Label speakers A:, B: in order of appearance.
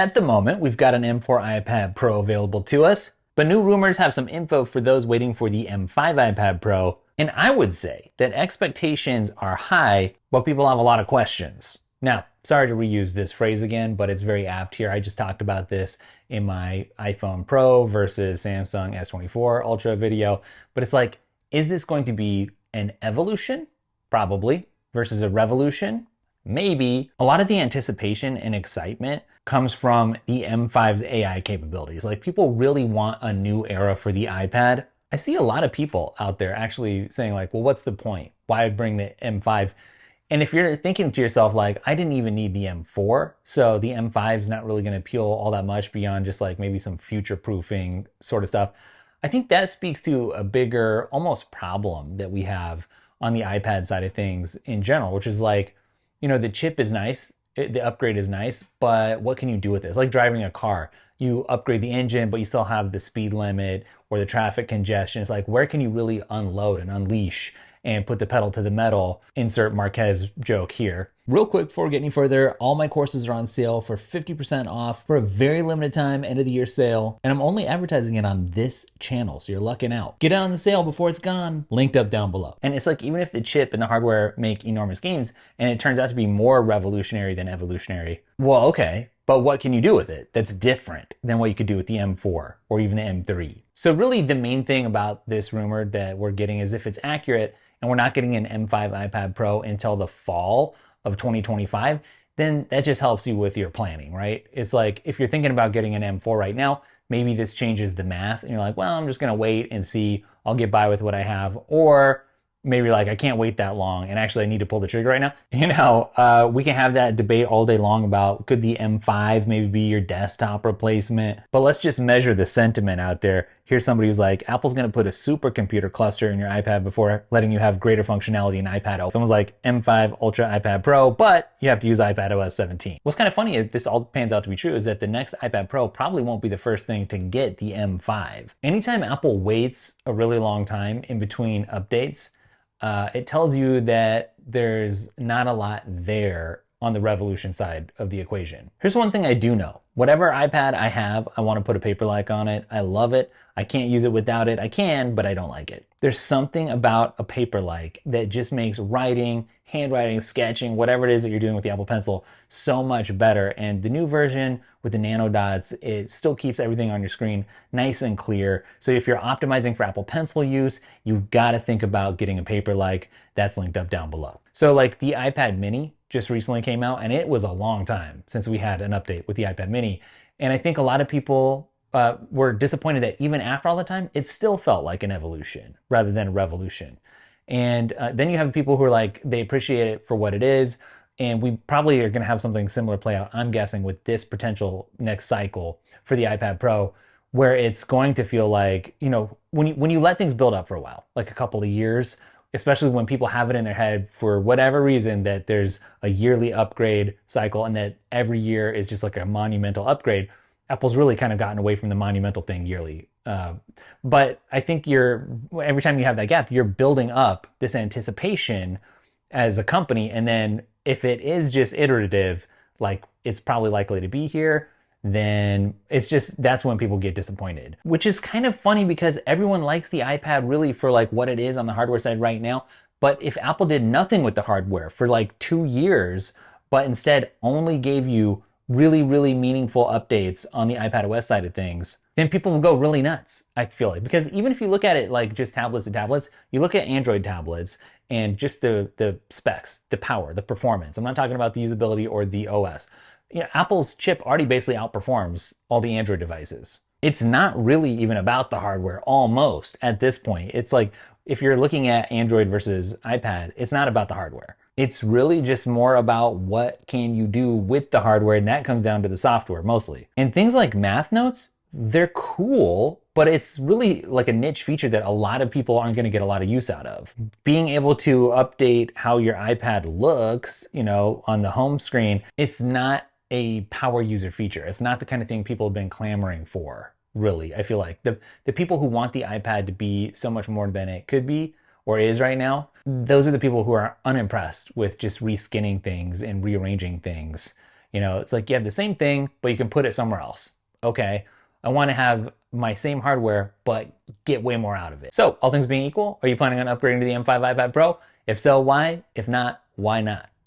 A: At the moment, we've got an M4 iPad Pro available to us, but new rumors have some info for those waiting for the M5 iPad Pro, and I would say that expectations are high, but people have a lot of questions. Now, sorry to reuse this phrase again, but it's very apt here. I just talked about this in my iPhone Pro versus Samsung S24 Ultra video, but it's like, is this going to be an evolution? Probably. Versus a revolution? Maybe. A lot of the anticipation and excitement comes from the M5's AI capabilities. Like, people really want a new era for the iPad. I see a lot of people out there actually saying like, well, what's the point? Why bring the M5? And if you're thinking to yourself like, I didn't even need the M4, so the M5 is not really going to appeal all that much beyond just like maybe some future proofing sort of stuff, I think that speaks to a bigger almost problem that we have on the iPad side of things in general, which is like, the chip is nice, the upgrade is nice, but what can you do with this? Like driving a car, you upgrade the engine, but you still have the speed limit or the traffic congestion. It's like, where can you really unload and unleash and put the pedal to the metal? Insert Marquez joke here. Real quick before we get any further, all my courses are on sale for 50% off for a very limited time, end of the year sale. And I'm only advertising it on this channel, so you're lucking out. Get out on the sale before it's gone. Linked up down below. And it's like, even if the chip and the hardware make enormous gains, and it turns out to be more revolutionary than evolutionary, well, okay, but what can you do with it that's different than what you could do with the M4 or even the M3? So really the main thing about this rumor that we're getting is if it's accurate, and we're not getting an M5 iPad Pro until the fall of 2025, then that just helps you with your planning, right? It's like, if you're thinking about getting an M4 right now, maybe this changes the math and you're like, well, I'm just gonna wait and see, I'll get by with what I have. Or maybe like, I can't wait that long and actually I need to pull the trigger right now. We can have that debate all day long about, could the M5 maybe be your desktop replacement? But let's just measure the sentiment out there. Here's somebody who's like, Apple's gonna put a supercomputer cluster in your iPad before letting you have greater functionality in iPad. Someone's like, M5 Ultra iPad Pro, but you have to use iPad OS 17. What's kind of funny, if this all pans out to be true, is that the next iPad Pro probably won't be the first thing to get the M5. Anytime Apple waits a really long time in between updates, it tells you that there's not a lot there on the revolution side of the equation. Here's one thing I do know. Whatever iPad I have, I want to put a Paperlike on it. I love it. I can't use it without it. I can, but I don't like it. There's something about a Paperlike that just makes writing, handwriting, sketching, whatever it is that you're doing with the Apple Pencil so much better. And the new version with the nano dots, it still keeps everything on your screen nice and clear. So if you're optimizing for Apple Pencil use, you've got to think about getting a Paperlike. That's linked up down below. So like the iPad mini just recently came out, and it was a long time since we had an update with the iPad mini. And I think a lot of people were disappointed that even after all the time, it still felt like an evolution rather than a revolution. And then you have people who are like, they appreciate it for what it is. And we probably are going to have something similar play out, I'm guessing, with this potential next cycle for the iPad Pro, where it's going to feel like, when you let things build up for a while, like a couple of years, especially when people have it in their head for whatever reason that there's a yearly upgrade cycle and that every year is just like a monumental upgrade. Apple's really kind of gotten away from the monumental thing yearly. But I think every time you have that gap, you're building up this anticipation as a company. And then if it is just iterative, like it's probably likely to be here, then that's when people get disappointed. Which is kind of funny because everyone likes the iPad really for like what it is on the hardware side right now. But if Apple did nothing with the hardware for like 2 years, but instead only gave you really, really meaningful updates on the iPad OS side of things, then people will go really nuts, I feel like. Because even if you look at it like just tablets to tablets, you look at Android tablets and just the specs, the power, the performance. I'm not talking about the usability or the OS. Apple's chip already basically outperforms all the Android devices. It's not really even about the hardware almost at this point. It's like, if you're looking at Android versus iPad, it's not about the hardware. It's really just more about what can you do with the hardware, and that comes down to the software mostly. And things like math notes, they're cool, but it's really like a niche feature that a lot of people aren't going to get a lot of use out of. Being able to update how your iPad looks, on the home screen, it's not a power user feature. It's not the kind of thing people have been clamoring for, really. I feel like the people who want the iPad to be so much more than it could be or is right now, those are the people who are unimpressed with just reskinning things and rearranging things It's like you have the same thing, but you can put it somewhere else. Okay, I want to have my same hardware, but get way more out of it. So all things being equal, are you planning on upgrading to the M5 iPad Pro? If so, why? If not, why not?